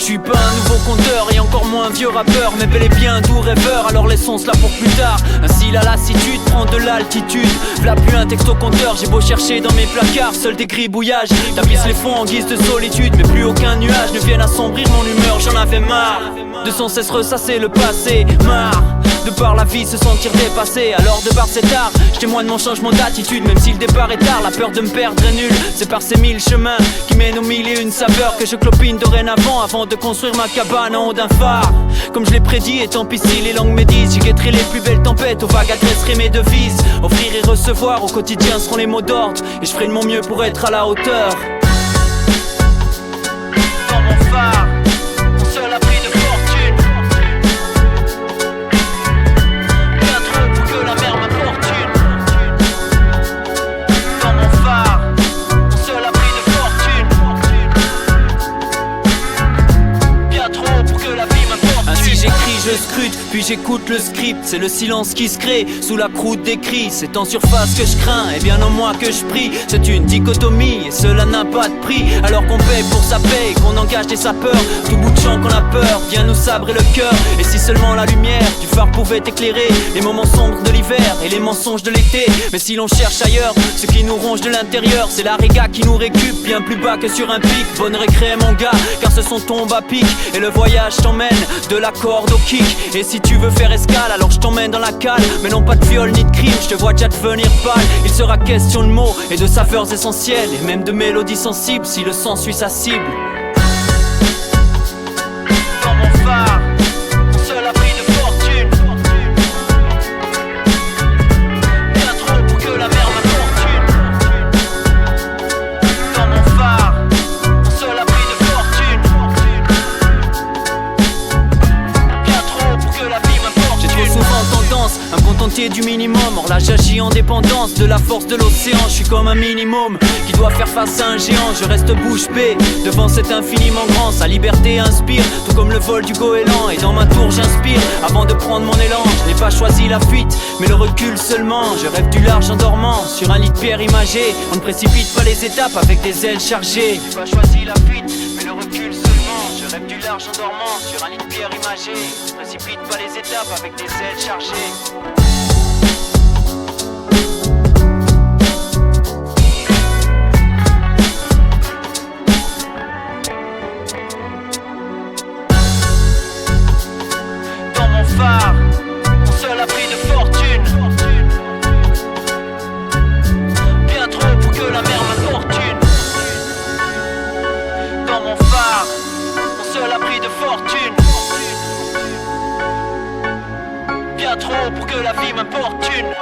suis pas un nouveau conteur et encore moins un vieux rappeur, mais bel et bien un doux rêveur, alors laissons cela pour plus tard. Ainsi la lassitude prend de l'altitude. V'là plus un texto compteur, j'ai beau chercher dans mes placards, seul des gribouillages tapissent les fonds en guise de solitude, mais plus aucun nuage ne vienne assombrir mon humeur. J'en avais marre de sans cesse ressasser le passé, marre de par la vie se sentir dépassé. Alors de par cet art, je témoigne mon changement d'attitude. Même si le départ est tard, la peur de me perdre est nulle. C'est par ces 1000 chemins qui mènent aux 1001 saveurs que je clopine dorénavant, avant de construire ma cabane en haut d'un phare. Comme je l'ai prédit, et tant pis si les langues médisent, j'y guetterai les plus belles tempêtes, aux vagues adresserai mes devises. Offrir et recevoir au quotidien seront les mots d'ordre, et je ferai de mon mieux pour être à la hauteur. Dans mon phare, mon seul abri de fortune. Bien trop pour que la mer m'importune. Dans mon phare, mon seul abri de fortune. Bien trop pour que la vie m'importune. Ainsi j'écris, je scrute, puis j'écoute le script. C'est le silence qui se crée sous la croûte des cris. C'est en surface que je crains, et bien en moi que je prie. C'est une dichotomie, et cela n'a pas de prix. Alors qu'on paye pour sa paye, qu'on engage des sapeurs. Tout bout de champ qu'on a peur, vient nous sabrer le cœur. Et si seulement la lumière du phare pouvait éclairer les moments sombres de l'hiver et les mensonges de l'été. Mais si l'on cherche ailleurs, ce qui nous ronge de l'intérieur, c'est la réga qui nous récup, bien plus bas que sur un pic. Bonne récré mon gars, car ce sont tombes à pic. Et le voyage t'emmène de la corde au kick. Et si tu veux faire escale, alors je t'emmène dans la cale. Mais non pas de viol ni de crime, je te vois déjà devenir pâle. Il sera question de mots et de saveurs essentielles, et même de mélodies sensibles si le sang suit sa cible. Dans mon phare, mon seul abri de fortune. Bien trop pour que la mer m'importune. Dans mon phare, mon seul abri de fortune. Bien trop pour que la vie m'importune. J'ai trop souvent tendance à me contenter du minimum. Or là j'agis en dépendance de la force de l'océan. Je suis comme un minimum qui doit faire face à un géant. Je reste bouche bée devant cet infiniment grand. Sa liberté inspire, tout comme le vol du goéland. Et dans ma tour j'inspire avant de prendre mon élan. Je n'ai pas choisi la fuite, mais le recul seulement. Je rêve du large en dormant, sur un lit de pierre imagé. On ne précipite pas les étapes avec des ailes chargées. Je n'ai pas choisi la fuite, mais le recul seulement. Je rêve du large en dormant, sur un lit de pierre imagé. On ne précipite pas les étapes avec des ailes chargées. Phare, mon seul abri de fortune. Bien trop pour que la mer m'importune. Dans mon phare, mon seul abri de fortune. Bien trop pour que la vie m'importune.